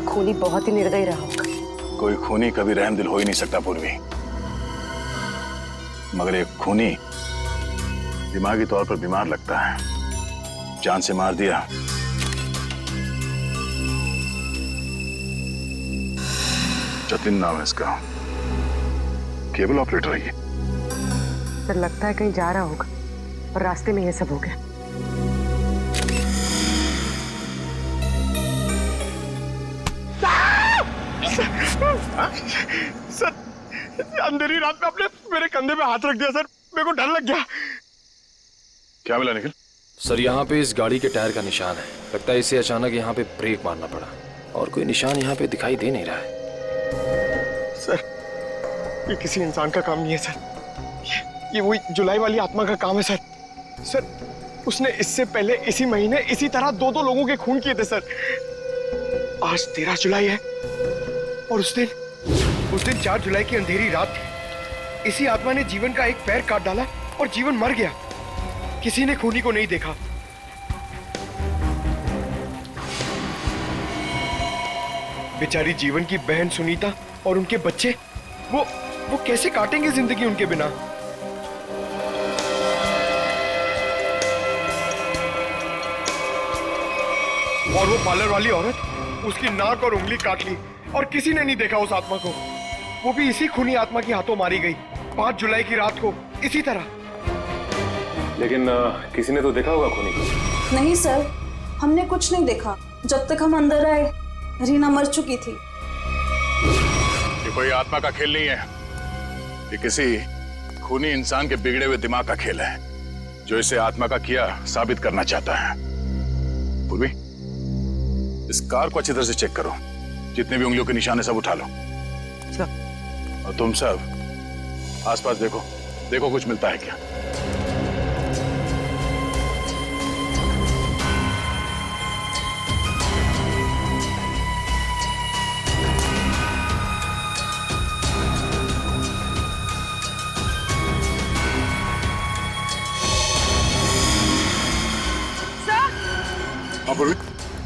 खूनी बहुत ही निर्दयी रहा होगा। कोई खूनी कभी रहमदिल हो ही नहीं सकता पूर्वी, मगर एक खूनी दिमागी तौर पर बीमार लगता है। जान से मार दिया। जतिन नाम है इसका, केबल ऑपरेटर है ये। सर लगता है कहीं जा रहा होगा और रास्ते में ये सब हो गया। सर अंधेरी रात में आपने मेरे कंधे पे हाथ रख दिया सर, मेरे को डर लग गया। क्या मिला निखिल? सर यहाँ पे इस गाड़ी के टायर का निशान है। लगता है इसे अचानक यहाँ पे ब्रेक मारना पड़ा और कोई निशान यहाँ पे दिखाई दे नहीं रहा है। सर ये किसी इंसान का काम नहीं है सर, ये वही जुलाई वाली आत्मा का काम है सर। सर उसने इससे पहले इसी महीने इसी तरह दो लोगों के खून किए थे सर। आज 13 जुलाई है और उस दिन 4 जुलाई की अंधेरी रात थी। इसी आत्मा ने जीवन का एक पैर काट डाला और जीवन मर गया। किसी ने खूनी को नहीं देखा। बेचारी जीवन की बहन सुनीता और उनके बच्चे वो कैसे काटेंगे जिंदगी उनके बिना। और वो पार्लर वाली औरत, उसकी नाक और उंगली काट ली और किसी ने नहीं देखा उस आत्मा को। वो भी इसी खूनी आत्मा के हाथों मारी गई 5 जुलाई की रात को इसी तरह। लेकिन किसी ने तो देखा होगा खूनी को। नहीं सर, हमने कुछ नहीं देखा। जब तक हम अंदर आए रीना मर चुकी थी। ये कोई आत्मा का खेल नहीं है, ये किसी खूनी इंसान के बिगड़े हुए दिमाग का खेल है जो इसे आत्मा का किया साबित करना चाहता है। पूर्वी, इस कार को अच्छी तरह से चेक करो, जितने भी उंगलियों के निशान है सब उठा लो। और तुम सब आसपास देखो कुछ मिलता है क्या।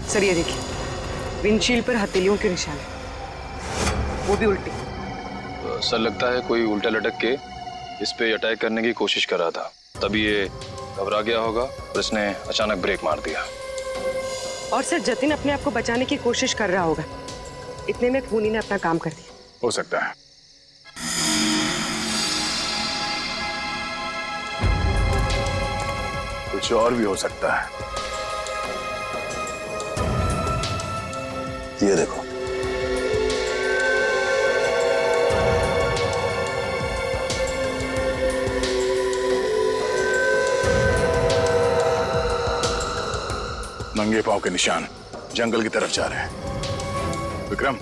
सर ये देखिए, विंडशील्ड पर हथेलियों के निशान है, वो भी उल्टी। सर लगता है कोई उल्टा लटक के इस पे अटैक करने की कोशिश कर रहा था, तभी ये घबरा गया होगा और इसने अचानक ब्रेक मार दिया। और सर जतिन अपने आप को बचाने की कोशिश कर रहा होगा, इतने में खूनी ने अपना काम कर दिया। हो सकता है। कुछ और भी हो सकता है। ये देखो, नंगे पांव के निशान जंगल की तरफ जा रहे हैं। विक्रम,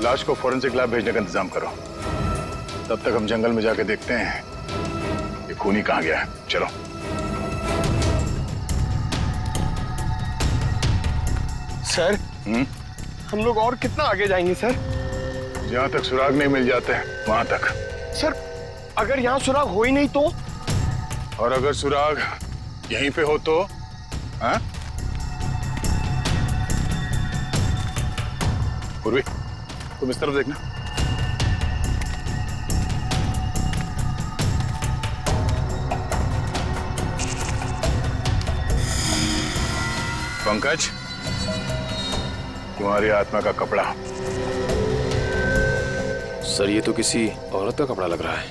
लाश को फोरेंसिक लैब भेजने का इंतजाम करो। तब तक हम जंगल में जाके देखते हैं ये खूनी कहाँ गया है। चलो। सर हम लोग और कितना आगे जाएंगे सर? जहां तक सुराग नहीं मिल जाते वहां तक। सर अगर यहाँ सुराग हो ही नहीं तो? और अगर सुराग यहीं पे हो तो? हाँ? पूर्वी, तुम इस तरफ देखना। पंकज, तुम्हारी आत्मा का कपड़ा। सर ये तो किसी औरत का कपड़ा लग रहा है।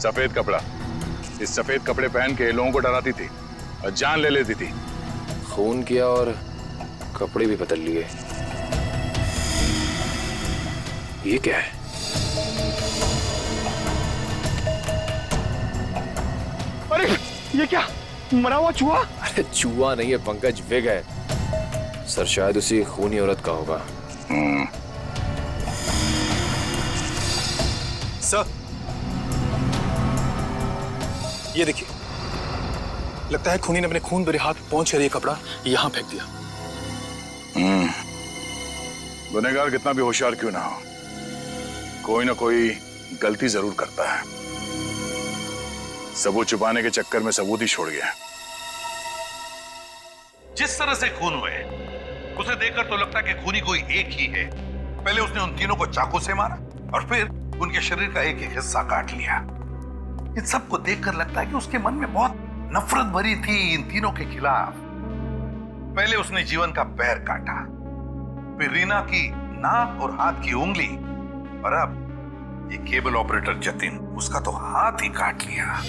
सफेद कपड़ा। इस सफेद कपड़े पहन के लोगों को डराती थी और जान ले लेती थी। खून किया और कपड़े भी बदल लिए। ये क्या है? अरे ये क्या? मरा हुआ चूहा? अरे चूहा नहीं है पंकज, विग है सर, शायद उसी खूनी औरत का होगा। सर ये देखिए, लगता है खूनी ने अपने खून भरे हाथ पहुंच कर ये कपड़ा यहां फेंक दिया। गुनहगार कितना भी होशियार क्यों ना हो, कोई ना कोई गलती जरूर करता है। सबूत छुपाने के चक्कर में सबूत ही छोड़ गया। जिस तरह से खून हुए उसे देखकर तो लगता है कि खूनी कोई एक ही है। पहले उसने उन तीनों को चाकू से मारा और फिर उनके शरीर का एक एक हिस्सा काट लिया। इन सबको देखकर लगता है कि उसके मन में बहुत नफरत भरी थी इन तीनों के खिलाफ। पहले उसने जीवन का पैर काटा, फिर रीना की नाक और हाथ की उंगली, और अब ये केबल ऑपरेटर जतिन, उसका तो हाथ ही काट लिया।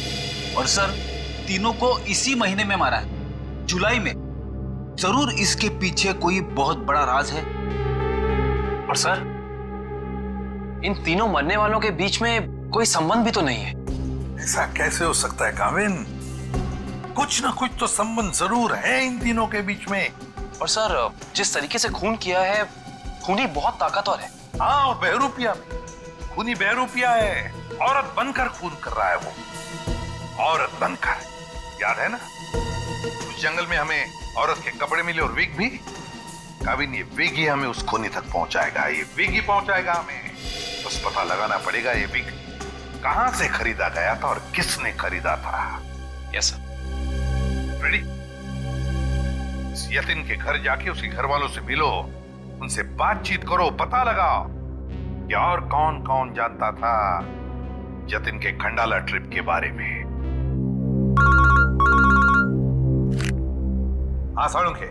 और सर तीनों को इसी महीने में मारा है, जुलाई में। जरूर इसके पीछे कोई बहुत बड़ा राज है। और सर इन तीनों मरने वालों के बीच में कोई संबंध भी तो नहीं है। ऐसा कैसे हो सकता है काविन? कुछ ना कुछ तो संबंध जरूर है इन तीनों के बीच में। और सर जिस तरीके से खून किया है, खूनी बहुत ताकतवर है। हाँ, और बहरूपिया में खूनी बहरूपिया है। औरत बनकर खून कर रहा है वो, औरत बनकर। याद है ना उस जंगल में हमें औरत के कपड़े मिले और विग भी? काविन ये विग ही हमें उस खूनी तक पहुंचाएगा, ये विग ही पहुंचाएगा हमें। बस पता लगाना पड़ेगा ये विग कहां से खरीदा गया था और किसने खरीदा था। Yes sir. रेडी? इस यतिन के घर जाके उसके घर वालों से मिलो, उनसे बातचीत करो, पता लगाओ कि और कौन कौन जानता था जतिन के खंडाला ट्रिप के बारे में। हाँ Salunkhe,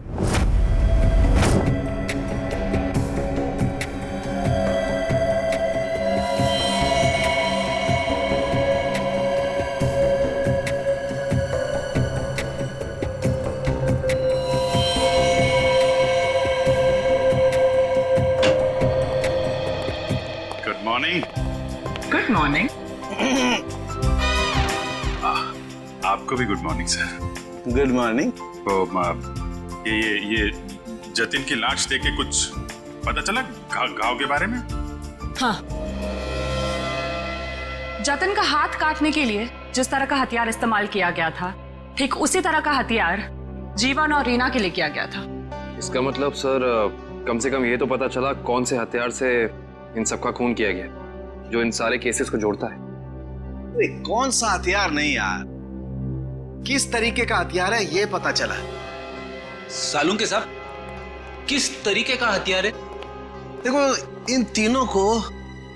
good morning. Good morning. आपको भी good morning sir. Good morning. तो ये जतिन की लाश देख के कुछ पता चला घाव के बारे में? हाँ, जतिन का हाथ काटने के लिए जिस तरह का हथियार इस्तेमाल किया गया था, ठीक उसी तरह का हथियार जीवन और रीना के लिए किया गया था। इसका मतलब सर कम से कम ये तो पता चला कौन से हथियार से इन सबका खून किया गया, जो इन सारे केसेस को जोड़ता है। कौन सा हथियार नहीं यार, किस तरीके का हथियार है ये पता चला। सालुंखे साहब, किस तरीके का हथियार है? देखो इन तीनों को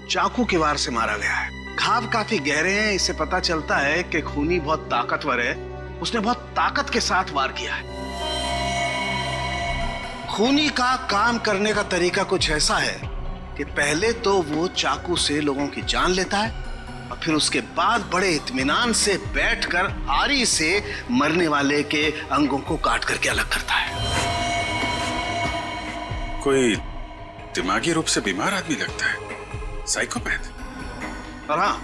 चाकू के वार से मारा गया है। घाव काफी गहरे हैं, इससे पता चलता है कि खूनी बहुत ताकतवर है, उसने बहुत ताकत के साथ वार किया है। खूनी का काम करने का तरीका कुछ ऐसा है कि पहले तो वो चाकू से लोगों की जान लेता है और फिर उसके बाद बड़े इत्मीनान से बैठकर आरी से मरने वाले के अंगों को काट करके अलग करता है। कोई दिमागी रूप से बीमार आदमी लगता है, साइकोपैथ। और हाँ,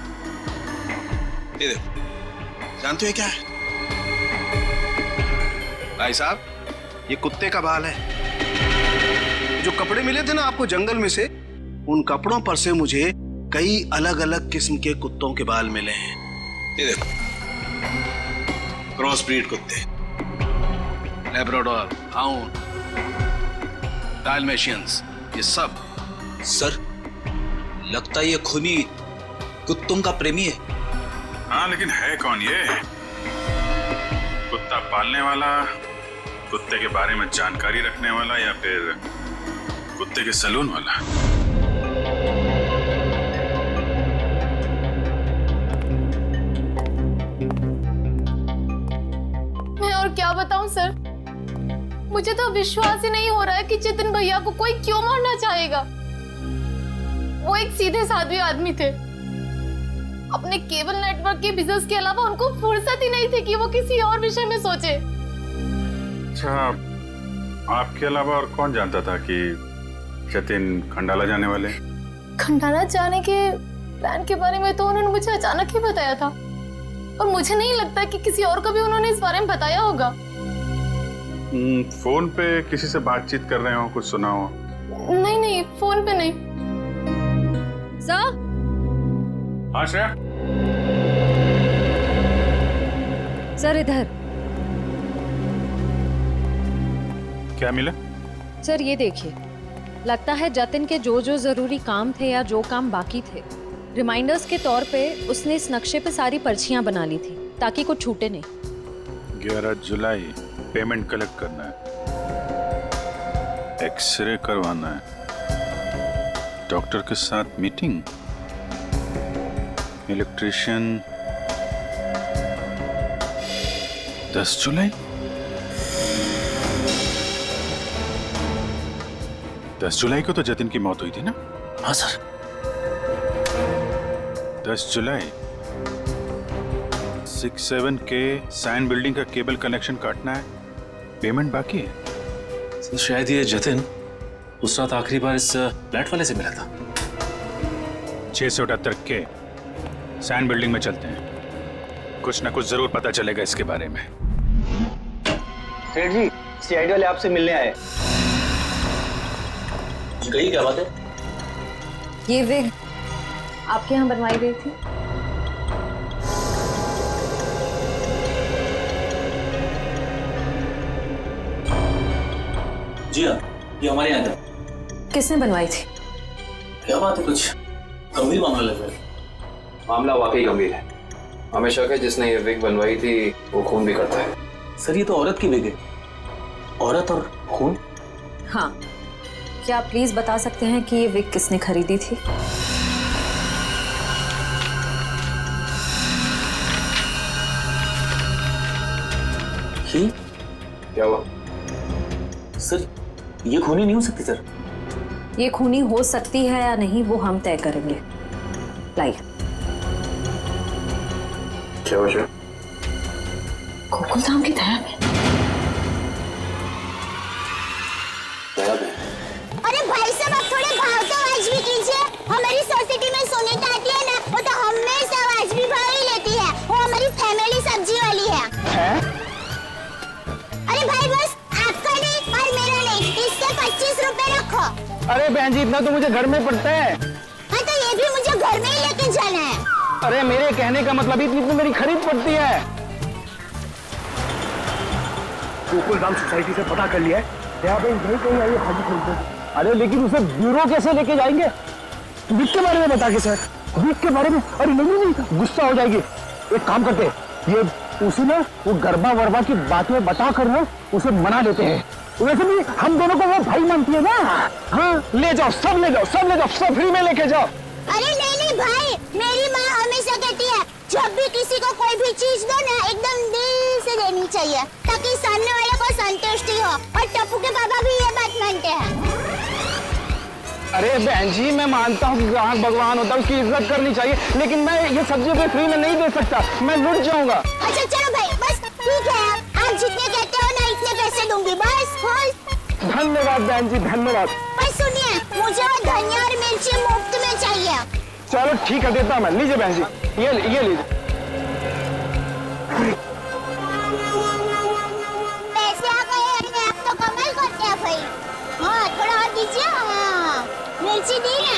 ये देखो, जानते हो क्या है भाई साहब? ये कुत्ते का बाल है। जो कपड़े मिले थे ना आपको जंगल में से, उन कपड़ों पर से मुझे कई अलग अलग किस्म के कुत्तों के बाल मिले हैं। ये देखो, क्रॉस ब्रीड कुत्ते, लैब्राडोर, हाउंड, डाल्मेशियंस, ये सब। सर लगता है ये खूनी कुत्तों का प्रेमी है। हाँ, लेकिन है कौन ये? कुत्ता पालने वाला, कुत्ते के बारे में जानकारी रखने वाला, या फिर कुत्ते के सलून वाला? मैं और क्या बताऊं सर, मुझे तो विश्वास ही नहीं हो रहा है कि जतिन भैया को कोई क्यों मारना चाहेगा। वो एक सीधे साधे आदमी थे। अपने केबल नेटवर्क के बिजनेस के अलावा उनको फुर्सत ही नहीं थी कि वो किसी और विषय में सोचे। अच्छा, आपके अलावा और कौन जानता था कि जतिन खंडाला जाने वाले? खंडाला जाने के प्लान के बारे में तो उन्होंने मुझे अचानक ही बताया था। और मुझे नहीं लगता कि किसी और को भी उन्होंने इस बारे में बताया होगा। फोन पे किसी से बातचीत कर रहे हो, कुछ सुना हो? नहीं नहीं, फोन पे नहीं। सर। हाँ श्रेया। सर इधर। क्या मिला? सर ये देखिए, लगता है जतिन के जो जो जरूरी काम थे या जो काम बाकी थे, रिमाइंडर्स के तौर पे उसने इस नक्शे पे सारी पर्चियां बना ली थी ताकि कुछ छूटे नहीं। 11 जुलाई पेमेंट कलेक्ट करना है, एक्सरे करवाना है, डॉक्टर के साथ मीटिंग, इलेक्ट्रिशियन 10 जुलाई। 10 जुलाई को तो जतिन की मौत हुई थी ना? हाँ सर। 10 जुलाई 67 के साइन बिल्डिंग का केबल कनेक्शन काटना है, पेमेंट बाकी है। सर शायद ये जतिन उस रात आखिरी बार इस फ्लैट वाले से मिला था। 678 के साइन बिल्डिंग में चलते हैं, कुछ ना कुछ जरूर पता चलेगा इसके बारे में। सेठ जी, सीआईडी वाले आपसे मिलने आए। कही क्या बात है? ये विग आपके यहाँ बनवाई गई थी? जी हाँ, ये हमारे यहाँ था। किसने बनवाई थी? क्या बात है, कुछ गंभीर मामला लग रहा है। मामला वाकई गंभीर है। हमें शक है जिसने ये विग बनवाई थी वो खून भी करता है। सर ये तो औरत की विग है। औरत और खून? हाँ, क्या आप प्लीज बता सकते हैं कि ये विग किसने खरीदी थी? ही? क्या हुआ? सर ये खूनी नहीं हो सकती सर। ये खूनी हो सकती है या नहीं वो हम तय करेंगे। लाइए। क्या वजह? गोकुल धाम की दया में। अरे भाई साहब, आप थोड़े भाव तो वाजिबी कीजिए। हमारी सोसाइटी में सुनीता आती है ना, वो तो हमेशा वाजिबी भाव ही लेती है। वो हमारी फैमिली सब्जी वाली है। अरे भाई बस आपका नहीं और मेरा नहीं, इससे 25 रुपए रखो। अरे बहन जी, इतना तो मुझे घर में पड़ता है। हाँ तो ये भी मुझे घर में ही लेके जाना है। अरे मेरे कहने का मतलब इतनी तो मेरी खरीद पड़ती है। गोकुल धाम सोसाइटी से पता कर लिया है, यहाँ पे नहीं कहीं आई है भाजी खरीदने। अरे लेकिन उसे ब्यूरो कैसे लेके जाएंगे? विक के बारे में बता के सर, विक के बारे में। अरे नहीं, गुस्सा हो जाएगी। एक काम करते हैं, ये उसे ना वो गरबा वरबा की बातें बता कर ना उसे मना लेते हैं। वैसे भी हम दोनों को वो भाई मानती है ना। हाँ ले जाओ, सब ले जाओ, सब ले जाओ, सब फ्री में लेके जाओ। अरे नहीं भाई, मेरी माँ हमेशा कहती है जब भी किसी को कोई भी चीज दो ना एकदम दिल से देनी चाहिए ताकि सामने वाले को संतुष्टि हो। और टप्पू के पापा भी ये बात मानते हैं। अरे बहन जी, मैं मानता हूँ कि ग्राहक भगवान होता है, उसकी इज्जत करनी चाहिए, लेकिन मैं ये सब्जी को फ्री में नहीं दे सकता, मैं लुट जाऊंगा। अच्छा चलो भाई, बस ठीक है, आप जितने कहते हो ना इतने पैसे दूंगी, बस खुश। धन्यवाद बहन जी, धन्यवाद। पर सुनिए, मुझे वो धनिया और मिर्ची मुफ्त में चाहिए। चलो ठीक है, देता हूँ मैं। लीजिए बहन जी, ये लीजिए। पैसे आ गए, आप तो कमाल करते हैं भाई। हाँ थोड़ा और दीजिए। हाँ मिर्ची दी ना।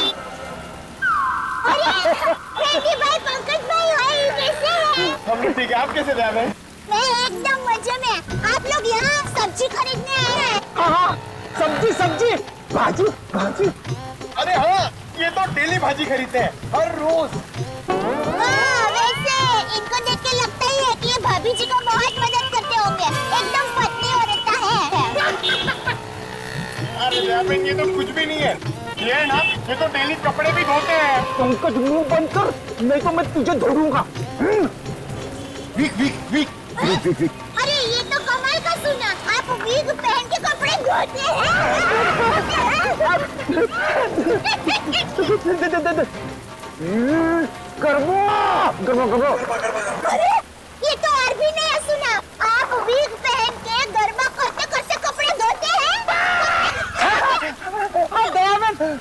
अरे फ्रेंडी भाई, पंकज भाई, भाई कैसे हैं? हम ठीक है, आप कैसे हैं? मैं एकदम मजे में। आप लोग यहाँ सब्जी खरीदने आए हैं? हाँ, सब्जी, भाजी। अरे हाँ, ये तो डेली भाजी खरीदते हैं, हर रोज। वैसे इनको देख के लगता ही है कि ये भाभी जी को बहुत मदद करते होंगे। एकदम पत्नी औरत है। अरे ये तो कुछ भी नहीं है। ये है ना, ये तो डेली कपड़े भी धोते हैं। पंकज मुंह बंद कर, नहीं तो मैं तुझे धोऊंगा। वीक। अरे ये तो कमाल का सुना, आप वीग पहन के कपड़े धोते हैं। करबो। अरे ये तो और भी नया सुना, आप वीग पहन के गरबा करते करते कपड़े धोते हैं।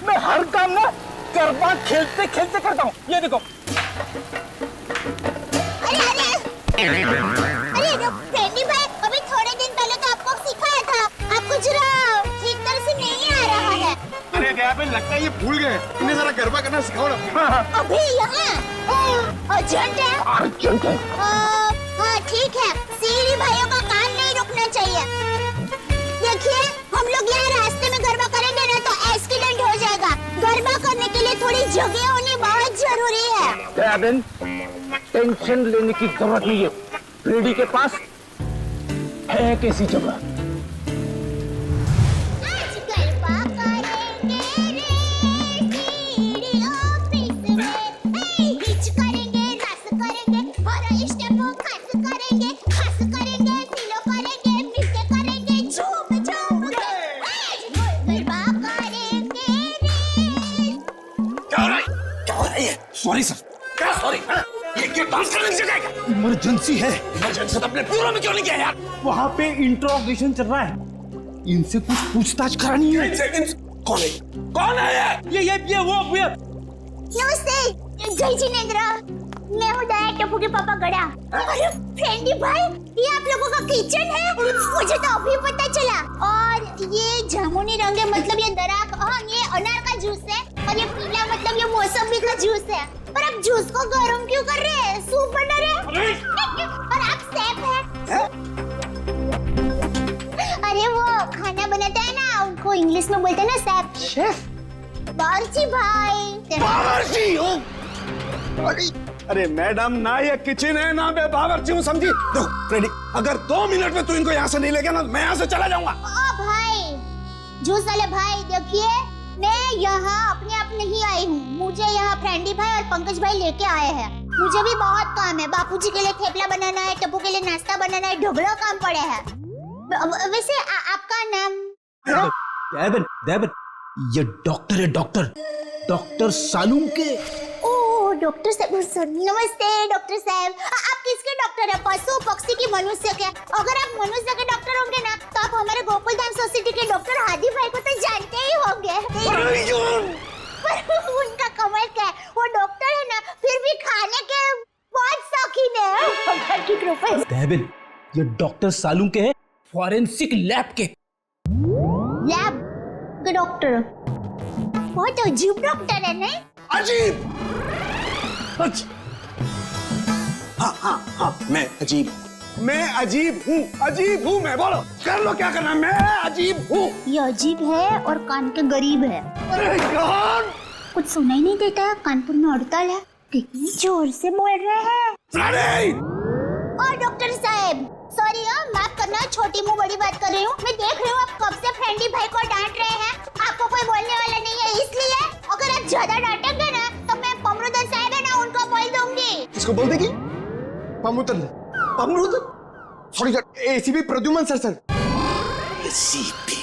मैं हर काम ना गरबा खेलते करता हूँ। ये देखो। अरे अरे फ्रेंडी भाई, अभी थोड़े दिन पहले तो आपको सिखाया था, आपको जरा ठीक तरह से नहीं आ रहा है। अरे गया पे लगता है ये भूल गए, इन्हें जरा गरबा करना सिखाओ ना। अभी यहाँ अर्जेंट है। अर्जेंट है। हाँ ठीक है, सीरी भाइयों का काम नहीं रुकना चाहिए। देखिए, हम लोग यहाँ रास्ते में गरबा करेंगे ना तो एक्सीडेंट हो जाएगा। गरबा करने के लिए थोड़ी जगह होनी बहुत जरूरी है। कैबिन, टेंशन लेने की जरूरत नहीं है। फ्रेडी के पास है कैसी जगह। Sorry sir. क्या सॉरी? ये डांस करने की जगह है क्या? इमरजेंसी है। इमरजेंसी तो अपने ब्यूरो में क्यों नहीं किया यार? वहाँ पे इंट्रोगेशन चल रहा है, इनसे कुछ पूछताछ करानी है। कौन है? कौन है ये वो नमस्ते, जय जिनेंद्र। मैं हूँ दया टप्पू के पापा गड़ा। अरे फ्रेंडी भाई, ये आप लोगों का किचन है? मुझे तो अभी पता चला। और ये जामुनी रंग है, मतलब ये दराक, हाँ ये अनार का जूस है। और ये पीला मतलब ये मौसमी का जूस है। पर आप जूस को गर्म क्यों कर रहे हैं? सूप बना रहे हैं? और आप शेफ हैं? अरे वो खाना बनाता है ना, उनको इंग्लिश में बोलते हैं ना शेफ। शेफ? बावर्ची भाई। बावर्ची हो? अरे मैडम, ना ये किचन है ना मैं बावर्ची हूँ, समझी? देखो फ्रेडी, अगर 2 मिनट में तू इनको यहाँ से नहीं ले गया ना, मैं यहाँ से चला जाऊंगा। ओ भाई, जूस वाले भाई, देखिए मैं यहाँ अपने आप नहीं आई हूँ। मुझे यहाँ फ्रेंडी भाई और पंकज भाई लेके आए हैं। मुझे भी बहुत काम है। बापूजी के लिए थेपला बनाना है, टप्पू के लिए नाश्ता बनाना है, ढोकला काम पड़े हैं। वैसे आपका नाम? देवन, ये डॉक्टर है, डॉक्टर सालूम के। ओह डॉक्टर साहब, नमस्ते डॉक्टर साहब। आप किसके डॉक्टर है? पशु, पक्षी की, मनुष्य के? अगर आप मनुष्य के डॉक्टर होंगे ना तो आप हमारे गोकुलधाम सोसाइटी के डॉक्टर हादी भाई को तो जानते ही होंगे। उनका कमाल क्या है, वो डॉक्टर है ना, फिर भी खाने के बहुत शौकीन है। भगवान की कृपा है। देवन, ये डॉक्टर सालूम के है, फॉरेंसिक लैब के। लैब के डॉक्टर? बहुत अजीब डॉक्टर है नहीं? अजीब? हाँ, मैं अजीब हूँ, मैं बोलो कर लो क्या करना, मैं अजीब हूँ। ये अजीब है और कान के गरीब है। अरे यार, कुछ सुनाई नहीं देता है, कानपुर में हड़ताल है। कितनी जोर से बोल रहे हैं। और डॉक्टर साहब, सॉरी माफ करना, छोटी मुंह बड़ी बात कर रही हूँ। मैं देख रही हूँ आप कब से फ्रेंडी भाई को डांट रहे हैं। आपको कोई बोलने वाला नहीं है, इसलिए अगर आप ज्यादा डांटेंगे ना तो मैं पमरुदन साहब है ना, उनको बोल दूंगी। किसको बोल देगी? पमरुदन? Sorry sir, ACP Pradyuman sir. ACP?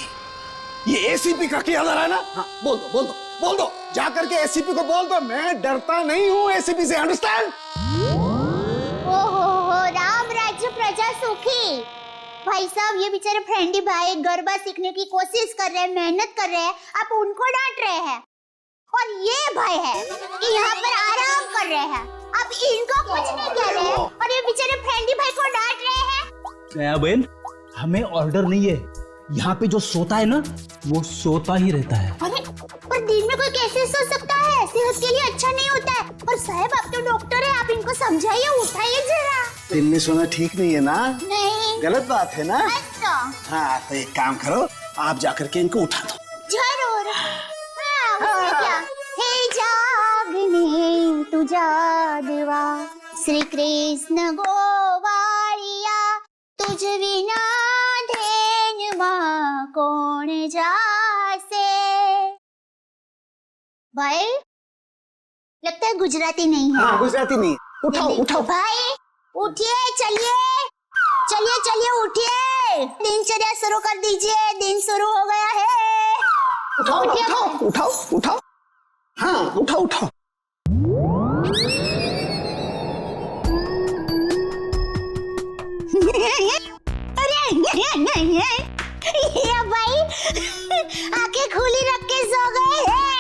ये एसीपी का क्या है ना? हाँ, बोल दो, जा करके एसीपी को बोल दो, मैं डरता नहीं हूँ एसीपी से, अंडरस्टैंड? ओहो, राम राज्य प्रजा सुखी। भाई साहब, ये बेचारे फ्रेंडी भाई गरबा सीखने की कोशिश कर रहे हैं, मेहनत कर रहे हैं, आप उनको डांट रहे हैं। और ये भाई है कि यहाँ पर आराम कर रहे हैं, आप इनको कुछ नहीं कह रहे हैं और ये बेचारे फ्रेंडी भाई को डांट रहे हैं। बहन, हमें ऑर्डर नहीं है, यहाँ पे जो सोता है ना वो सोता ही रहता है। अरे पर दिन में कोई कैसे सो सकता है? सेहत के लिए अच्छा नहीं होता है। और साहब आप तो डॉक्टर है, आप इनको समझाइए, उठाइए जरा। दिन में सोना ठीक नहीं है ना? नहीं, गलत बात है ना? अच्छा। हाँ तो एक काम करो, आप जाकर के इनको उठा दो। जरूर। हाँ, क्या? हे जागने तू जागवा, श्री कृष्ण गोवालिया, तुझ बिना धेनुमा कौन जासे। भाई लगता है गुजराती नहीं है। हाँ, गुजराती नहीं। उठाओ भाई, उठिए, चलिए उठिए, दिनचर्या शुरू कर दीजिए, दिन शुरू हो गया है। उठाओ। हाँ, उठाओ। अरे ये भाई आंखें खुली रख के सो गए हैं।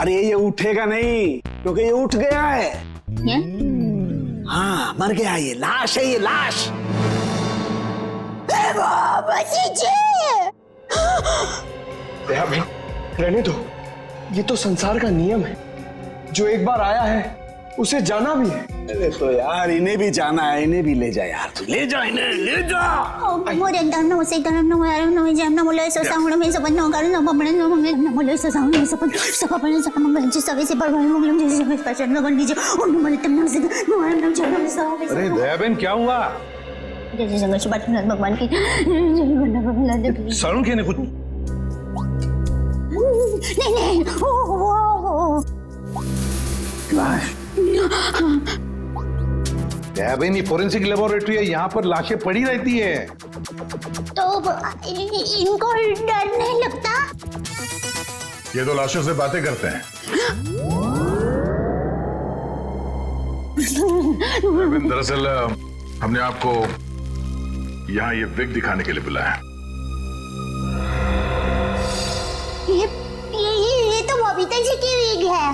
अरे ये उठेगा नहीं, क्योंकि ये उठ गया है। हाँ मर गया, ये लाश है, ये लाश। दया बहन, रहने दो, ये तो संसार का नियम है। जो एक बार आया है उसे जाना भी है। अरे तो यार इन्हें भी जाना है, इन्हें भी ले जा यार, तू ले जा इन्हें, ले जा। मोरे दान नमो से दान नमो यार नमो जान नमो ले सो साउंड में सब नमो कर नमो बड़े नमो नमो ले सो साउंड में सब बड़े सब मंगल जी सवे से पर मंगलम जी सब स्पेशल लगन दीजिए और नमो तम नमो से नमो नमो जान नमो सब। अरे दया बहन क्या हुआ? जय संघर्ष बात भगवान की सारुण के ने कुछ नहीं ओ लाश। दया बहन ये फोरेंसिक लेबोरेटरी है, यहाँ पर लाशें पड़ी रहती है। तो इनको डर नहीं लगता? ये तो लाशों से बातें करते हैं। दरअसल हमने आपको यहाँ ये विग दिखाने के लिए बुलाया। ये तो बबीता जी की विग है।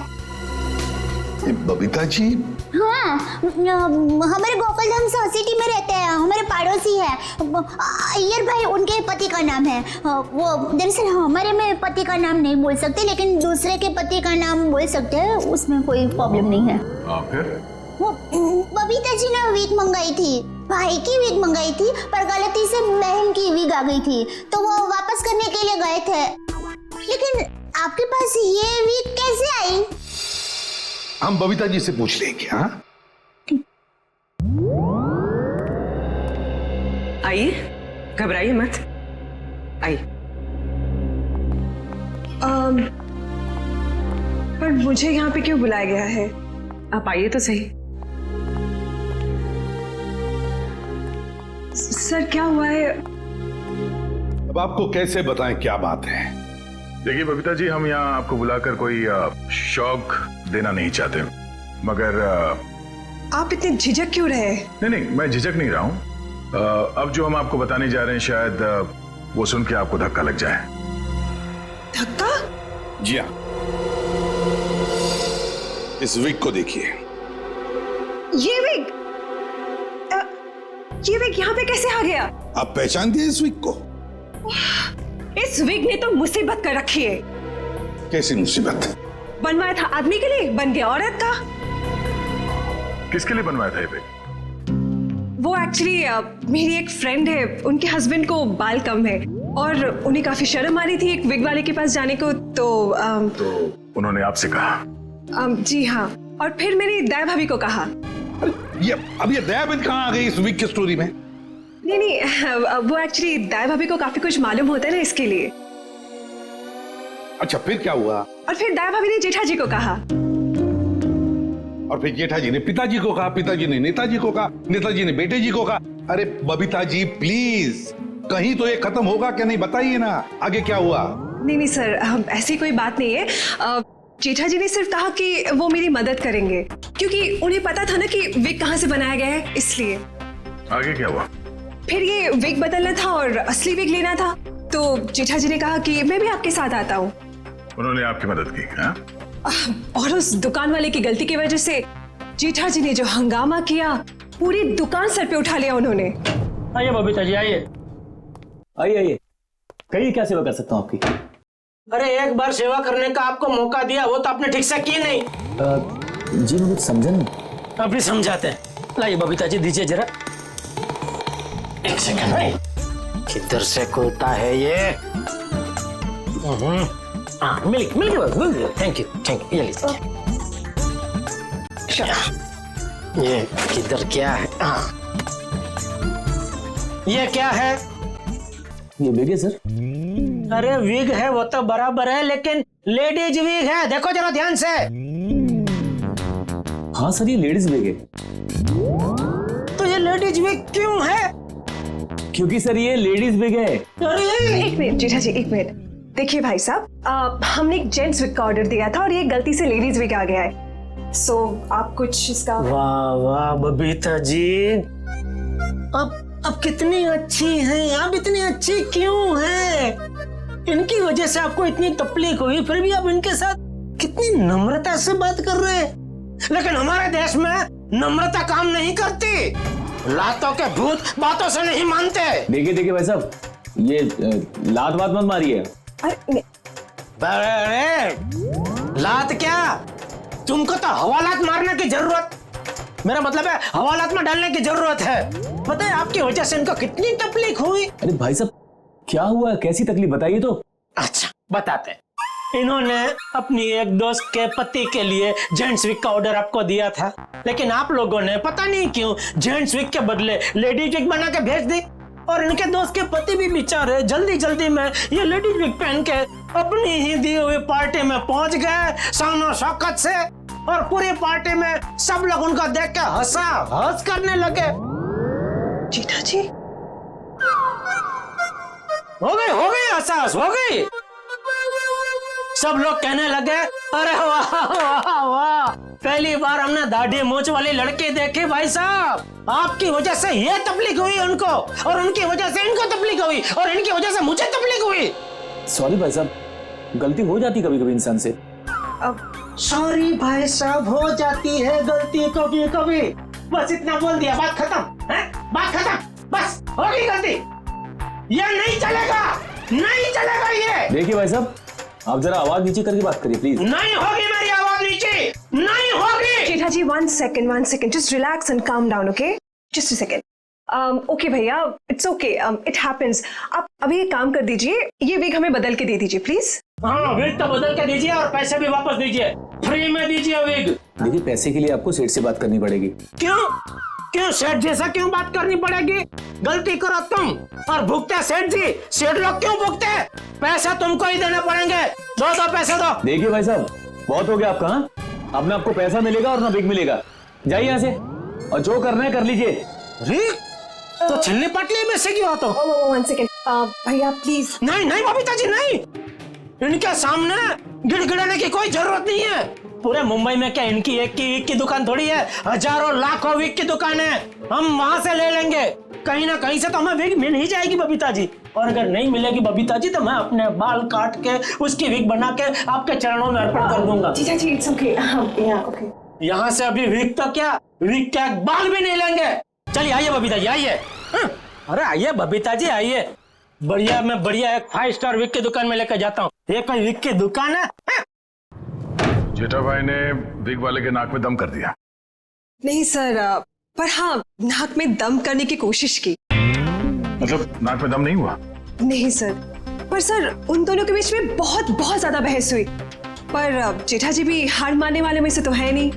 ये बबीता जी? हाँ, हमारे गोकुलधाम सोसाइटी में रहते हैं, हमारे पड़ोसी है। अय्यर भाई उनके पति का नाम है। वो दरअसल हमारे में पति का नाम नहीं बोल सकते, लेकिन दूसरे के पति का नाम बोल सकते हैं, उसमें कोई प्रॉब्लम नहीं है। फिर वो बबीता जी ने विग मंगाई थी, भाई की विग मंगाई थी, पर गलती से बहन की विग आ गई थी, तो वो वापस करने के लिए गए थे। लेकिन आपके पास ये विग कैसे आई? हम बबीता जी से पूछ लेंगे। हाँ आइए, घबराइए मत, आइए। पर मुझे यहाँ पे क्यों बुलाया गया है? आप आइए तो सही। सर क्या हुआ है? अब आपको कैसे बताएं क्या बात है? देखिए बबीता जी, हम यहाँ आपको बुलाकर कोई शौक देना नहीं चाहते, मगर आप इतने झिझक क्यों रहे? नहीं, मैं झिझक नहीं रहा हूँ। अब जो हम आपको बताने जा रहे हैं, शायद वो सुन के आपको धक्का लग जाए। धक्का? जी हाँ, इस विग को देखिए। ये विग यहाँ पे कैसे आ गया? आप पहचान दिए इस विग को? इस विग ने तो मुसीबत कर रखी है। कैसी मुसीबत? बनवाया था आदमी के लिए, बन गया औरत का। किसके लिए बनवाया था ये विग? वो एक्चुअली मेरी एक फ्रेंड है, उनके हस्बैंड को बाल कम है और उन्हें काफी शर्म आ रही थी एक विग वाले के पास जाने को, तो उन्होंने आपसे कहा? जी हाँ, और फिर मेरी दया भाभी को कहा। अब ये दया बहन कहाँ आ गई इस विग की स्टोरी में? नहीं, वो एक्चुअली दया भाभी को काफी कुछ मालूम होता है ना, इसके लिए। अच्छा, फिर क्या हुआ? और फिर दया भाभी ने जेठा जी को कहा, और फिर जेठा जी ने पिताजी को कहा, पिताजी ने नेताजी को कहा, नेताजी ने बेटे जी को कहा। अरे बबीता जी प्लीज, कहीं तो ये खत्म होगा क्या नहीं, बताइए ना आगे क्या हुआ? नहीं सर, ऐसी कोई बात नहीं है। जेठा जी ने सिर्फ कहा कि वो मेरी मदद करेंगे, क्योंकि उन्हें पता था ना कि विग कहाँ से बनाया गया है, इसलिए। आगे क्या हुआ? फिर ये विग बदलना था और असली विग लेना था, तो जेठा जी ने कहा कि मैं भी आपके साथ आता हूँ। उन्होंने आपकी मदद की? हाँ? और उस दुकान वाले की गलती की वजह से जेठा जी ने जो हंगामा किया, पूरी दुकान सर पे उठा लिया उन्होंने। आइए बबीता जी, आइए आइए, कहिए क्या सेवा कर सकता हूँ आपकी? अरे एक बार सेवा करने का आपको मौका दिया, वो तो आपने ठीक से की नहीं। जी मैं कुछ समझा नहीं। अभी समझाते हैं। लाइए बबीता जी, दीजिए जरा। एक सेकंड, किधर से खुलता है ये? मिल्क थैंक यू, ये लीजिए। ये किधर क्या है? ये क्या है? ये विग है सर। अरे विग है वो तो बराबर है, लेकिन लेडीज विग है, देखो जरा ध्यान से। हाँ सर, ये लेडीज विग है। तो ये लेडीज विग क्यों है? क्योंकि सर ये लेडीज विग है। एक मिनट जेठा जी, एक मिनट। देखिए भाई साहब, हमने एक जेंट्स विग का ऑर्डर दिया था और ये गलती से लेडीज विग आ गया है, सो आप कुछ इसका। वाह वाह बबीता जी, अब कितनी अच्छी हैं आप, इतनी अच्छी क्यों हैं? इनकी वजह से आपको इतनी तकलीफ हुई, फिर भी आप इनके साथ कितनी नम्रता से बात कर रहे हैं। लेकिन हमारे देश में नम्रता काम नहीं करती। लातों के भूत बातों से नहीं मानते। देखिए भाई साहब, ये लात बात मत मारिए। अरे लात क्या, तुमको तो हवालात मारने की जरूरत, मेरा मतलब है हवालात में डालने की जरूरत है। पता है आपकी वजह से इनको कितनी तकलीफ हुई। अरे भाई साहब क्या हुआ, कैसी तकलीफ बताइए तो। अच्छा बताते हैं। इन्होंने अपनी एक दोस्त के पति के लिए जेंट्स विग का ऑर्डर आपको दिया था, लेकिन आप लोगों ने पता नहीं क्यों जेंट्स विग के बदले लेडीज विग बना के भेज दी। और इनके दोस्त के पति भी बेचारे जल्दी जल्दी में ये लेडीज विग पहन के अपनी ही दी हुई पार्टी में पहुंच गए शानो शौकत से, और पूरी पार्टी में सब लोग उनको देख के हंस करने लगे। जेठा जी हो गई हंसास हो गई। सब लोग कहने लगे अरे वाह वाह वाह, पहली बार हमने दाढ़ी मूंछ वाली लड़की देखी भाई साहब। आपकी वजह से ये तकलीफ हुई उनको, और उनकी वजह से इनको तकलीफ हुई, और इनकी वजह से मुझे तकलीफ हुई। सॉरी भाई साहब, गलती हो जाती कभी कभी इंसान से। अब सॉरी भाई साहब, हो जाती है गलती कभी कभी, बस इतना बोल दिया, बात खत्म है, बात खत्म, बस हो गई गलती। ये नहीं चलेगा, नहीं चलेगा ये। देखिए भाई साहब, आप जरा आवाज नीचे करके बात करिए प्लीज। नहीं होगी मेरी आवाज नीचे, नहीं होगी। जेठा जी one second, just relax and calm down, okay? Just a second. Okay भैया, it's okay, it happens. आप अभी एक काम कर दीजिए, ये विग हमें बदल के दे दीजिए प्लीज। हाँ विग तो बदल के दीजिए और पैसे भी वापस दीजिए, फ्री में दीजिए विग। देखिए पैसे के लिए आपको सेठ से बात करनी पड़ेगी। क्यों सेठ जैसा क्यों बात करनी पड़ेगी? गलती करो तुम और भुगते सेठ जी। सेठ लोग क्यों भुगते? पैसा तुमको ही देने पड़ेंगे, दो पैसे दो। देखिए भाई साहब, बहुत हो गया आपका। अब ना आपको पैसा मिलेगा और ना विग मिलेगा, जाइए यहाँ से, और जो करना है कर लीजिए। तो छिलने पटली में से क्यों तो? one second, भैया प्लीज। नहीं बबीता जी नहीं, इनके सामने गिड़गिड़ाने की कोई जरूरत नहीं है। पूरे मुंबई में क्या इनकी एक की दुकान थोड़ी है, हजारों लाखों विग की दुकान है। हम वहां से ले लेंगे, कहीं ना कहीं से तो हमें विग मिल ही जाएगी बबीता जी। और अगर नहीं मिलेगी बबीता जी तो मैं अपने बाल काट के उसकी विग बना के आपके चरणों में अर्पण कर दूंगा। जीजा जी इट्स ओके, ओके। यहाँ से अभी विग तो क्या, विग क्या बाल भी नहीं लेंगे। चलिए आइए बबीता जी आइए। अरे आइए बबीता जी आइए, बढ़िया मैं बढ़िया एक 5 स्टार विग की दुकान में लेकर जाता हूँ। ये कोई विग की दुकान है? जेठा भाई ने विग वाले के नाक में दम कर दिया। नहीं सर, पर हाँ नाक में दम करने की कोशिश की। मतलब नाक में दम नहीं हुआ? नहीं सर, पर सर उन दोनों के बीच में बहुत बहुत ज्यादा बहस हुई, पर जेठा जी भी हार मानने वाले में से तो है नहीं।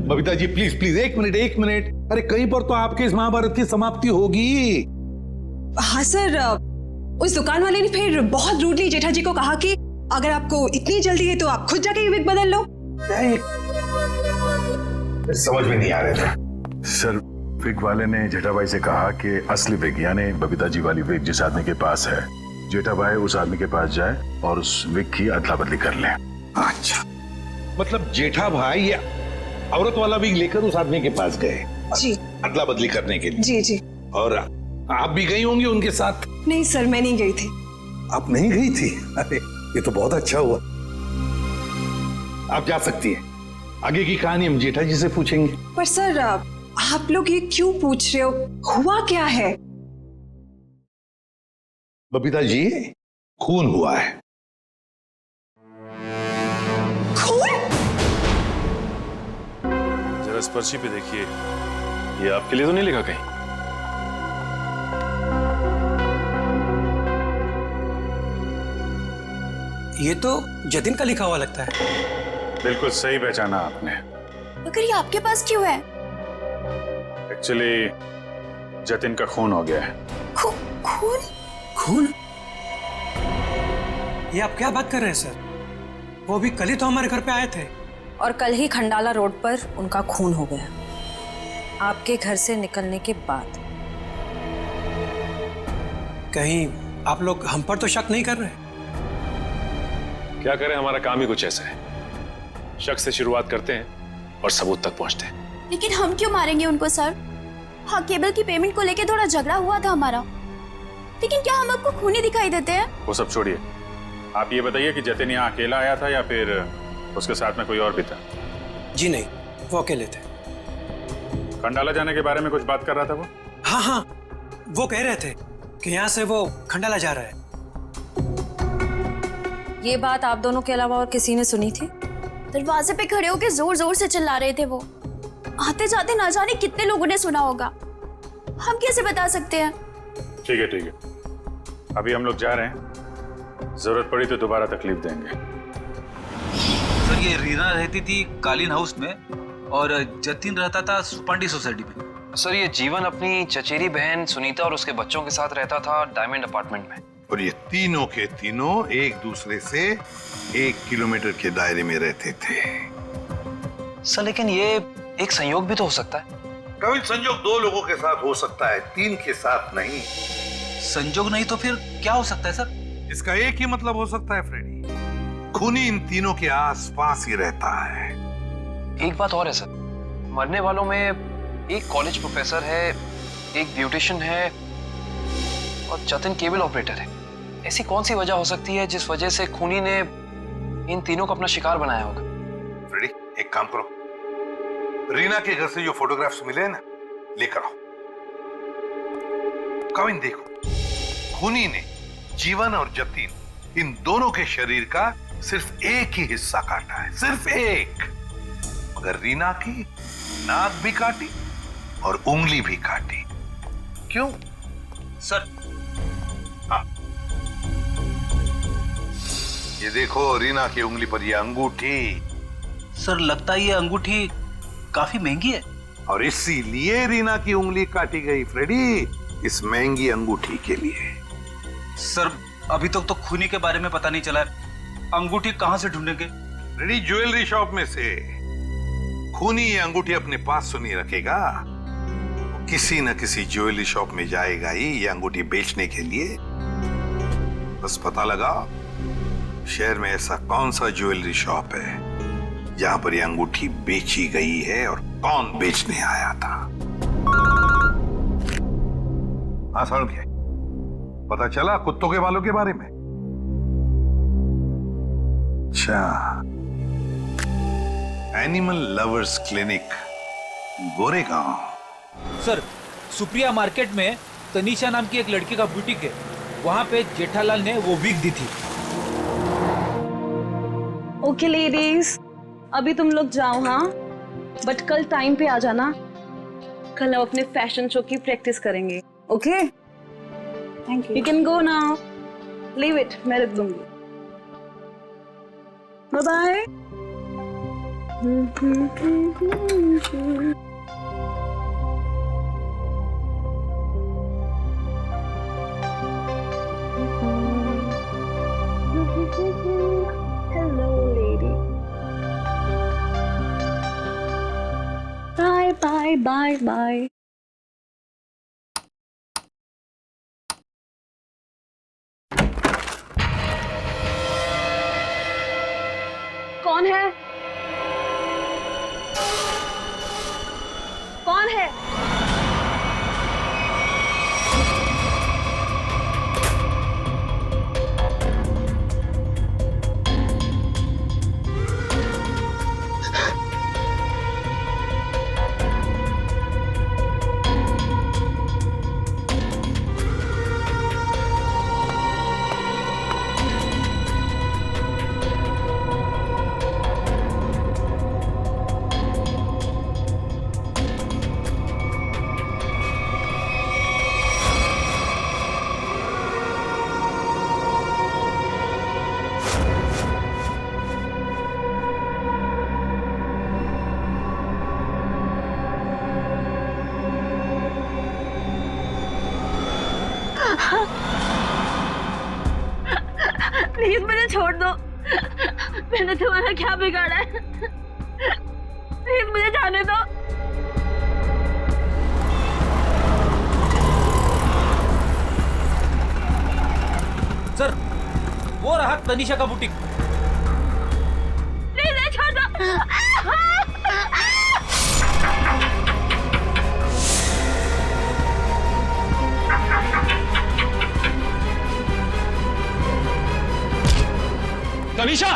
बबीता जी प्लीज एक मिनट, अरे कहीं पर तो आपके इस महाभारत की समाप्ति होगी। हाँ सर, उस दुकान वाले ने फिर बहुत रूडली जेठा जी को कहा कि अगर आपको इतनी जल्दी है तो आप खुद जाके विग बदल लो। समझ में नहीं आ रहा था सर। विग वाले ने जेठा भाई से कहा कि असली विग यानी बबीता जी वाली विग जिस आदमी के पास है, जेठा भाई उस आदमी के पास जाए और उस विग की अदला बदली कर ले। अच्छा, मतलब जेठा भाई ये औरत वाला विग लेकर उस आदमी के पास गए जी, अदला बदली करने के लिए। जी। और आप भी गई होंगी उनके साथ? नहीं सर, मैं नहीं गई थी। आप नहीं गई थी? अरे ये तो बहुत अच्छा हुआ। आप जा सकती हैं, आगे की कहानी हम जेठा जी से पूछेंगे। पर सर आप लोग ये क्यों पूछ रहे हो, हुआ क्या है? बबीता जी खून हुआ है। खून? जरा इस पर्ची पे देखिए, ये आपके लिए तो नहीं लिखा कहीं? ये तो जतिन का लिखा हुआ लगता है। बिल्कुल सही पहचाना आपने। मगर ये आपके पास क्यों है? एक्चुअली जतिन का खून हो गया है। खून? खून? ये आप क्या बात कर रहे हैं सर? वो भी कल ही तो हमारे घर पे आए थे। और कल ही खंडाला रोड पर उनका खून हो गया, आपके घर से निकलने के बाद। कहीं आप लोग हम पर तो शक नहीं कर रहे? क्या करें, हमारा काम ही कुछ ऐसा है, शक से शुरुआत करते हैं और सबूत तक पहुंचते हैं। लेकिन हम क्यों मारेंगे उनको सर? हाँ, केबल की पेमेंट को लेके थोड़ा झगड़ा हुआ था हमारा, लेकिन क्या हम आपको खूनी दिखाई देते हैं? वो सब छोड़िए, आप ये बताइए कि जतिन यहाँ अकेला आया था या फिर उसके साथ में कोई और भी था? जी नहीं, वो अकेले थे। खंडाला जाने के बारे में कुछ बात कर रहा था वो? हाँ हाँ, वो कह रहे थे कि यहाँ से वो खंडाला जा रहा है। ये बात आप दोनों के अलावा और किसी ने सुनी थी? दरवाजे पे खड़े होकर जोर जोर से चिल्ला रहे थे वो। आते जाते ना जाने कितने लोगों ने सुना होगा, हम कैसे बता सकते हैं? ठीक है ठीक है, अभी हम लोग जा रहे हैं, जरूरत पड़ी तो दोबारा तकलीफ देंगे। सर ये रीना रहती थी कालीन हाउस में और जतिन रहता था सुपांडी सोसाइटी में। सर ये जीवन अपनी चचेरी बहन सुनीता और उसके बच्चों के साथ रहता था डायमंड अपार्टमेंट में। और ये तीनों के तीनों एक दूसरे से 1 किलोमीटर के दायरे में रहते थे। सर लेकिन ये एक संयोग भी तो हो सकता है। कभी संयोग 2 लोगों के साथ हो सकता है, 3 के साथ नहीं। संयोग नहीं तो फिर क्या हो सकता है सर? इसका एक ही मतलब हो सकता है फ्रेडी, खूनी इन तीनों के आसपास ही रहता है। एक बात और है सर, मरने वालों में एक कॉलेज प्रोफेसर है, एक ब्यूटिशियन है और जतिन केबल ऑपरेटर है। ऐसी कौन सी वजह हो सकती है जिस वजह से खूनी ने इन तीनों को अपना शिकार बनाया होगा? फ्रेडी एक काम करो, रीना के घर से जो फोटोग्राफ्स मिले हैं ना, लेकर आओ। कविन देखो, खूनी ने जीवन और जतिन इन दोनों के शरीर का सिर्फ एक ही हिस्सा काटा है, सिर्फ एक। मगर रीना की नाक भी काटी और उंगली भी काटी। क्यों सर? हाँ, ये देखो रीना की उंगली पर ये अंगूठी। सर लगता है ये अंगूठी काफी महंगी है। और इसीलिए रीना की उंगली काटी गई फ्रेडी, इस महंगी अंगूठी के लिए। सर अभी तक तो खूनी के बारे में पता नहीं चला है, अंगूठी कहां से ढूंढेंगे? फ्रेडी ज्वेलरी शॉप में से। खूनी ये अंगूठी अपने पास तो नहीं रखेगा, किसी न किसी ज्वेलरी शॉप में जाएगा ही ये अंगूठी बेचने के लिए। बस पता लगा शहर में ऐसा कौन सा ज्वेलरी शॉप है जहां पर ये अंगूठी बेची गई है और कौन बेचने आया था। हाँ समझ गया, पता चला कुत्तों के बालों के बारे में। अच्छा, animal lovers clinic, Goregaon. Sir Supriya market में तनीषा नाम की एक लड़की का बुटीक है, वहां पे जेठालाल ने वो विग दी थी। ओके लेडीज, अभी तुम लोग जाओ हाँ, बट कल टाइम पे आ जाना। कल हम अपने फैशन शो की प्रैक्टिस करेंगे। Okay thank you, you can go now, leave it, मैं रख दूंगी। Bye bye. Hello lady, bye bye bye bye. कौन है? कौन है? प्लीज मुझे छोड़ दो, मैंने तुम्हारा क्या बिगाड़ा है? प्लीज मुझे जाने दो। सर वो रहा तनीषा का बुटीक। प्लीज छोड़ दो। तनीषा,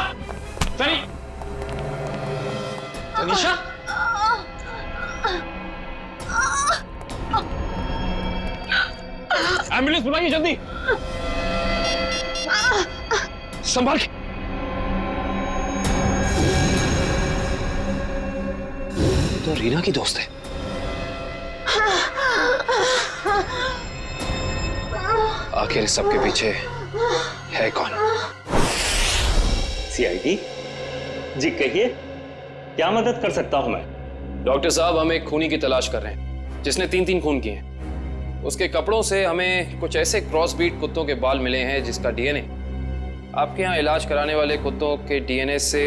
तनीषा, एम्बुलेंस बुलाइए जल्दी। संभाल के। तो रीना की दोस्त है। आखिर इस सबके पीछे है कौन? सीआईडी जी, कहिए क्या मदद कर सकता हूं मैं? डॉक्टर साहब, हम एक खूनी की तलाश कर रहे हैं जिसने 3 खून किए हैं। उसके कपड़ों से हमें कुछ ऐसे क्रॉस ब्रीड कुत्तों के बाल मिले हैं जिसका डीएनए आपके यहाँ इलाज कराने वाले कुत्तों के डीएनए से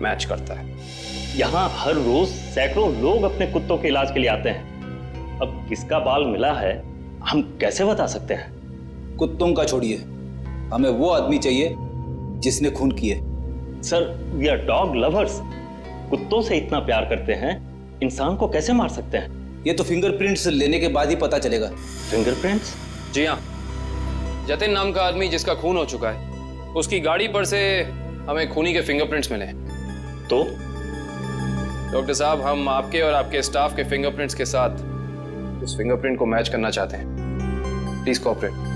मैच करता है। यहाँ हर रोज सैकड़ों लोग अपने कुत्तों के इलाज के लिए आते हैं। अब किसका बाल मिला है हम कैसे बता सकते हैं? कुत्तों का छोड़िए, हमें वो आदमी चाहिए जिसने खून किए। Sir, we are dog lovers. कुत्तों से इतना प्यार करते हैं, इंसान को कैसे मार सकते हैं? ये तो फिंगरप्रिंट्स लेने के बाद ही पता चलेगा। फिंगरप्रिंट्स? जी हाँ, जतिन नाम का आदमी जिसका खून हो चुका है, उसकी गाड़ी पर से हमें खूनी के फिंगरप्रिंट्स मिले हैं। तो डॉक्टर साहब, हम आपके और आपके स्टाफ के फिंगरप्रिंट्स के साथ उस फिंगरप्रिंट को मैच करना चाहते हैं। Please cooperate.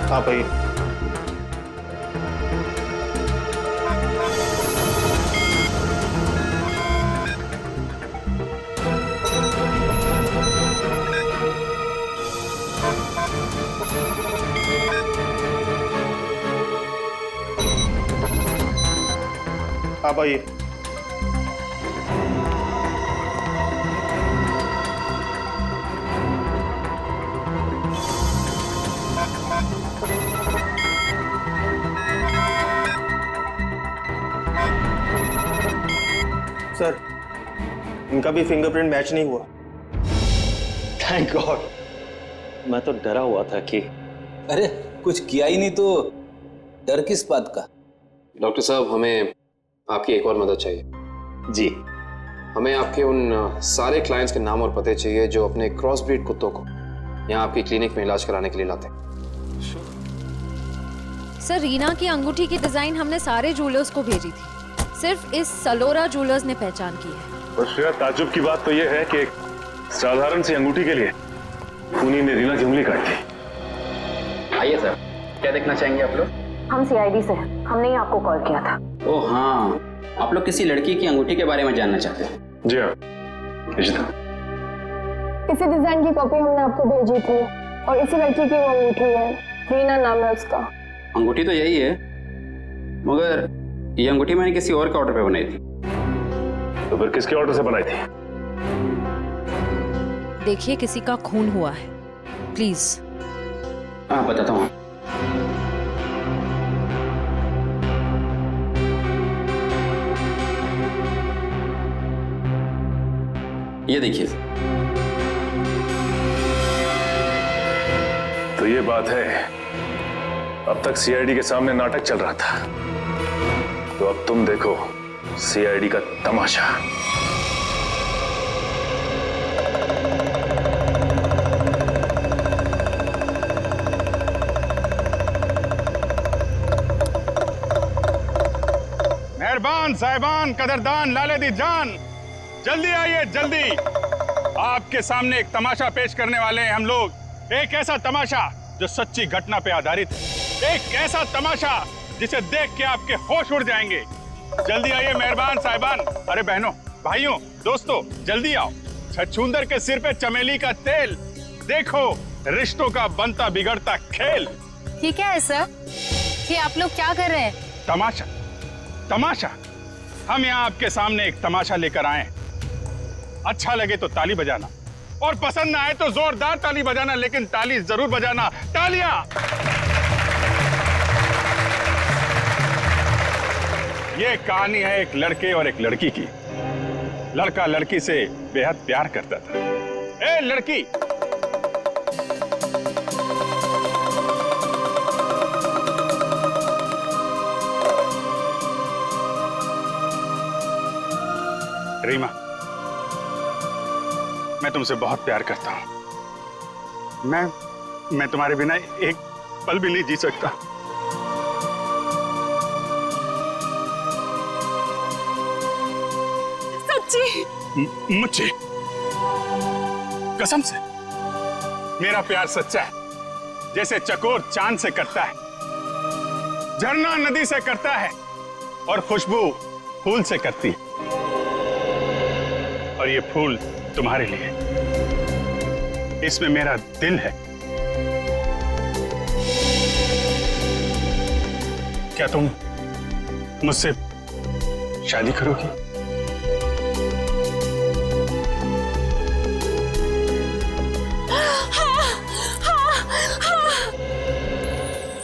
हाँ भाई। आप आइए। सर, इनका भी फिंगरप्रिंट मैच नहीं हुआ। Thank God. मैं तो डरा हुआ था कि अरे कुछ किया ही नहीं तो डर किस बात का? डॉक्टर साहब, हमें आपकी एक और मदद चाहिए। जी। हमें आपके उन सारे क्लाइंट्स के नाम और पते चाहिए जो अपने क्रॉस ब्रीड कुत्तों को यहाँ आपकी क्लिनिक में इलाज कराने के लिए लाते हैं। सर, रीना की अंगूठी की डिजाइन हमने सारे जूलर्स को भेजी थी, सिर्फ इस सलोरा जूलर्स ने पहचान की है। और श्रेया, ताज्जुब की बात तो यह है कि एक साधारण सी अंगूठी के लिए खूनी ने रीना की उंगली काट दी। आइए सर, क्या देखना चाहेंगे आप लोग? हम सीआईडी से हैं, हमने ही आपको कॉल किया था। ओह हाँ, आप लोग किसी लड़की की अंगूठी के बारे में जानना चाहते हैं? जी हाँ, इसी डिजाइन की कॉपी हमने आपको भेजी थी और इसी लड़की की वो अंगूठी है, रीना नाम है उसका। अंगूठी तो यही है, मगर ये अंगूठी मैंने किसी और के ऑर्डर पे बनाई थी। तो फिर किसके ऑर्डर से बनाई थी? देखिए, किसी का खून हुआ है, प्लीज। हाँ, बताता हूँ। ये देखिए। तो ये बात है, अब तक सीआईडी के सामने नाटक चल रहा था, तो अब तुम देखो सीआईडी का तमाशा। मेहरबान साहिबान, कदरदान, लाले दी जान, जल्दी आइए जल्दी। आपके सामने एक तमाशा पेश करने वाले हैं हम लोग। एक ऐसा तमाशा जो सच्ची घटना पे आधारित है, एक ऐसा तमाशा जिसे देख के आपके होश उड़ जाएंगे। जल्दी आइए मेहरबान साहिबान। अरे बहनों, भाइयों, दोस्तों, जल्दी आओ। छछूंदर के सिर पे चमेली का तेल, देखो रिश्तों का बनता बिगड़ता खेल। ये क्या है सर? ये आप लोग क्या कर रहे हैं? तमाशा, तमाशा। हम यहाँ आपके सामने एक तमाशा लेकर आए हैं। अच्छा लगे तो ताली बजाना, और पसंद ना आए तो जोरदार ताली बजाना, लेकिन ताली जरूर बजाना। तालियां। ये कहानी है एक लड़के और एक लड़की की। लड़का लड़की से बेहद प्यार करता था। ए लड़की, रीमा, मैं तुमसे बहुत प्यार करता हूं। मैं तुम्हारे बिना एक पल भी नहीं जी सकता। सच्ची? मुझे कसम से मेरा प्यार सच्चा है, जैसे चकोर चांद से करता है, झरना नदी से करता है और खुशबू फूल से करती है। और ये फूल तुम्हारे लिए, इसमें मेरा दिल है। क्या तुम मुझसे शादी करोगी?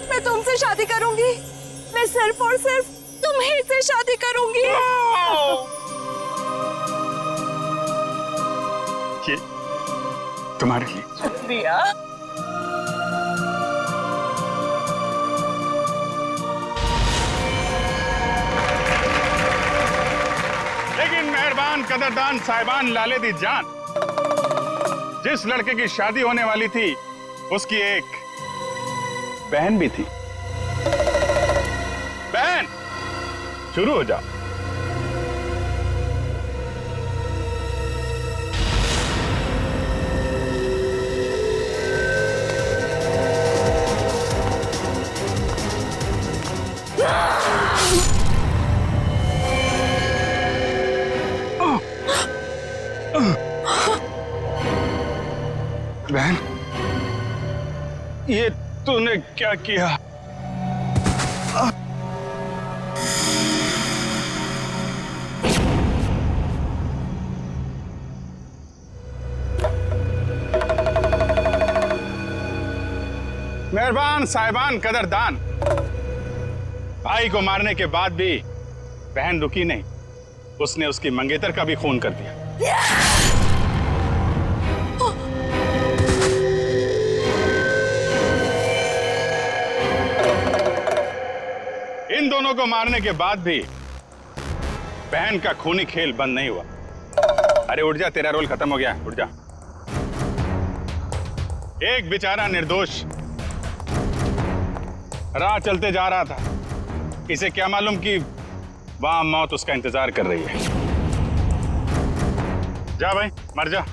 मैं तुमसे शादी करूंगी। मैं सिर्फ और सिर्फ तुम्हीं से शादी करूंगी। ये तुम्हारे लिए। शुक्रिया। लेकिन मेहरबान कदरदान साहिबान लाले दी जान, जिस लड़के की शादी होने वाली थी उसकी एक बहन भी थी। बहन, शुरू हो जाओ। बहन, ये तूने क्या किया? मेहरबान साहिबान कदरदान, भाई को मारने के बाद भी बहन रुकी नहीं, उसने उसकी मंगेतर का भी खून कर दिया। इन दोनों को मारने के बाद भी बहन का खूनी खेल बंद नहीं हुआ। अरे उठ जा, तेरा रोल खत्म हो गया, उठ जा। एक बेचारा निर्दोष राह चलते जा रहा था, इसे क्या मालूम कि वहां मौत उसका इंतजार कर रही है। जा भाई, मर जा।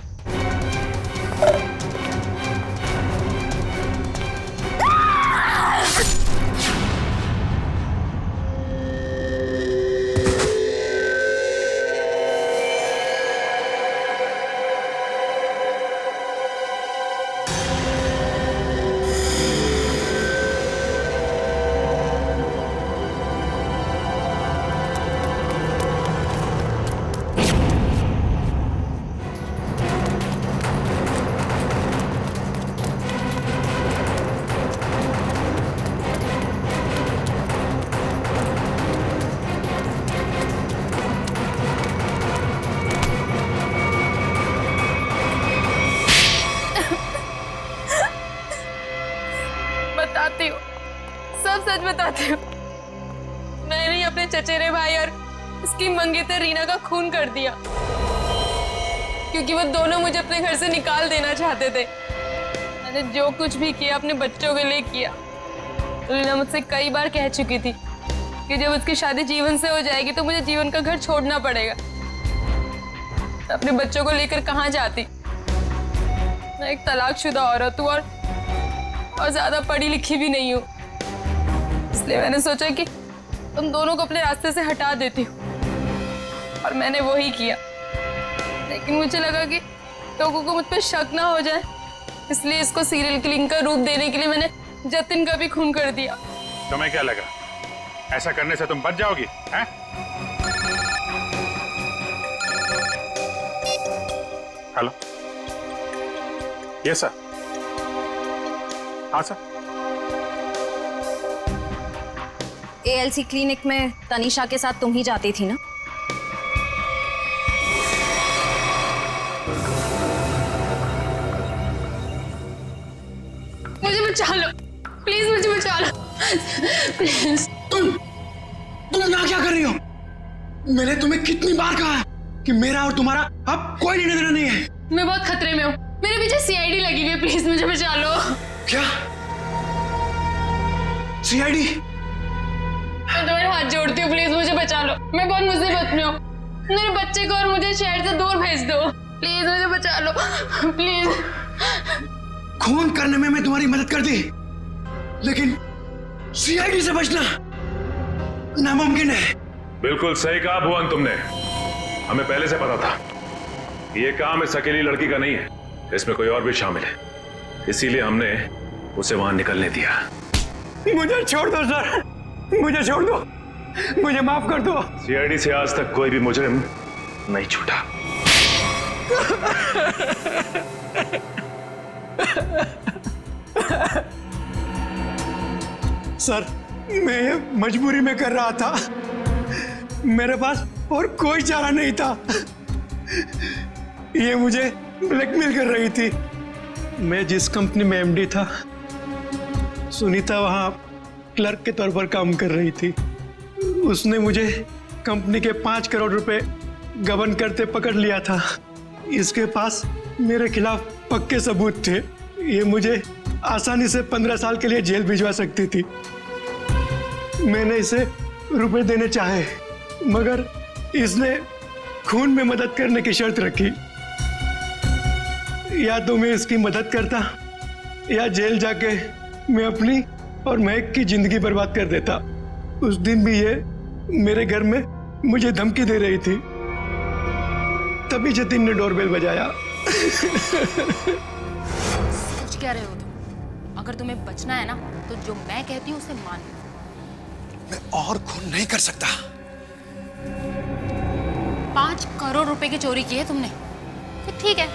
बताती हूँ, सब सच बताती हूँ। मैंने ही अपने चचेरे भाई और उसकी मंगेतर रीना का खून कर दिया, क्योंकि वो दोनों मुझे अपने घर से निकाल देना चाहते थे। मैंने जो कुछ भी किया अपने बच्चों के लिए किया। रीना मुझसे कई बार कह चुकी थी कि जब उसकी शादी जीवन से हो जाएगी तो मुझे जीवन का घर छोड़ना पड़ेगा। अपने बच्चों को लेकर कहाँ जाती? मैं एक तलाकशुदा औरत हूँ और ज्यादा पढ़ी लिखी भी नहीं हूँ, इसलिए मैंने सोचा कि तुम दोनों को अपने रास्ते से हटा देती हूँ, और मैंने वही किया। लेकिन मुझे लगा कि लोगों को मुझ पर शक ना हो जाए, इसलिए इसको सीरियल किलिंग का रूप देने के लिए मैंने जतिन का भी खून कर दिया। तुम्हें क्या लगा ऐसा करने से तुम बच जाओगी? हैं? Hello, yes sir. हाँ सर। ALC क्लिनिक में तनीषा के साथ तुम ही जाती थी ना? मुझे बचा लो, प्लीज मुझे बचा लो, प्लीज। तुम यहाँ क्या कर रही हो? मैंने तुम्हें कितनी बार कहा है कि मेरा और तुम्हारा अब कोई लेना देना नहीं है। मैं बहुत खतरे में हूँ, मेरे पीछे CID लगी हुई है, प्लीज मुझे बचा लो। क्या? CID? मैं तुम्हारे हाथ जोड़ती हूँ, प्लीज मुझे बचा लो, मैं बहुत मुसीबत में हूँ। मेरे बच्चे को और मुझे शहर से दूर भेज दो प्लीज, मुझे बचा लो प्लीज। खून करने में मैं तुम्हारी मदद कर दी, लेकिन सीआईडी से बचना नामुमकिन है। बिल्कुल सही कहा भुवन तुमने। हमें पहले से पता था ये काम इस अकेली लड़की का नहीं है, इसमें कोई और भी शामिल है, इसीलिए हमने उसे वहां निकलने दिया। मुझे छोड़ दो सर, मुझे छोड़ दो, मुझे माफ कर दो। सीआईडी से आज तक कोई भी मुजरिम नहीं छूटा। सर, मैं मजबूरी में कर रहा था, मेरे पास और कोई चारा नहीं था। ये मुझे ब्लैकमेल कर रही थी। मैं जिस कंपनी में एमडी था, सुनीता वहां क्लर्क के तौर पर काम कर रही थी। उसने मुझे कंपनी के 5 करोड़ रुपए गबन करते पकड़ लिया था। इसके पास मेरे खिलाफ पक्के सबूत थे। ये मुझे आसानी से 15 साल के लिए जेल भिजवा सकती थी। मैंने इसे रुपए देने चाहे, मगर इसने खून में मदद करने की शर्त रखी। या तो मैं इसकी मदद करता या जेल जाके मैं अपनी और महक की जिंदगी बर्बाद कर देता। उस दिन भी ये मेरे घर में मुझे धमकी दे रही थी। तभी जतिन ने डोरबेल बजाया। सोच क्या रहे हो तुम? अगर तुम्हें बचना है ना तो जो मैं कहती हूँ उसे मान लो। मैं और खून नहीं कर सकता। 5 करोड़ रुपए की चोरी की है तुमने, तो ठीक है,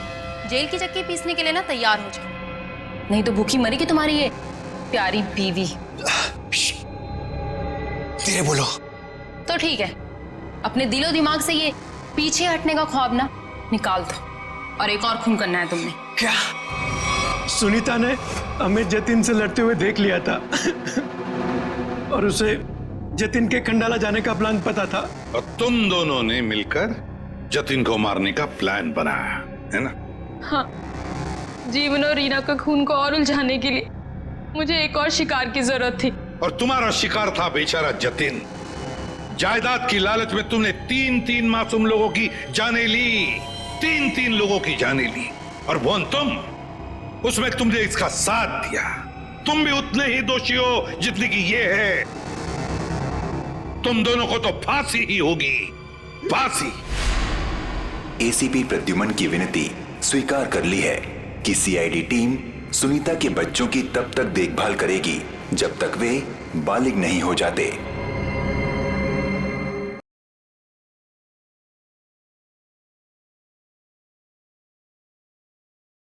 जेल की चक्की पीसने के लिए ना तैयार हो जाओ, नहीं तो भूखी मरेगी तुम्हारी ये प्यारी बीवी। धीरे बोलो। तो ठीक है, अपने दिलो दिमाग से ये पीछे हटने का ख्वाब ना निकाल दो, और एक और खून करना है तुमने। क्या? सुनीता ने हमें जतिन से लड़ते हुए देख लिया था और उसे जतिन के खंडाला जाने का प्लान पता था। और तुम दोनों ने मिलकर जतिन को मारने का प्लान बनाया है ना? हाँ, जीवन और रीना का खून को और उलझाने के लिए मुझे एक और शिकार की जरूरत थी। और तुम्हारा शिकार था बेचारा जतिन। जायदाद की लालच में तुमने 3-3 मासूम लोगों की जानें ली, 3-3 लोगों की जानें ली। और वो तुम, उसमें तुमने इसका साथ दिया। तुम भी उतने ही दोषी हो जितनी कि ये है। तुम दोनों को तो फांसी ही होगी, फांसी। एसीपी प्रद्युमन की विनती स्वीकार कर ली है कि सीआईडी टीम सुनीता के बच्चों की तब तक देखभाल करेगी जब तक वे बालिग नहीं हो जाते।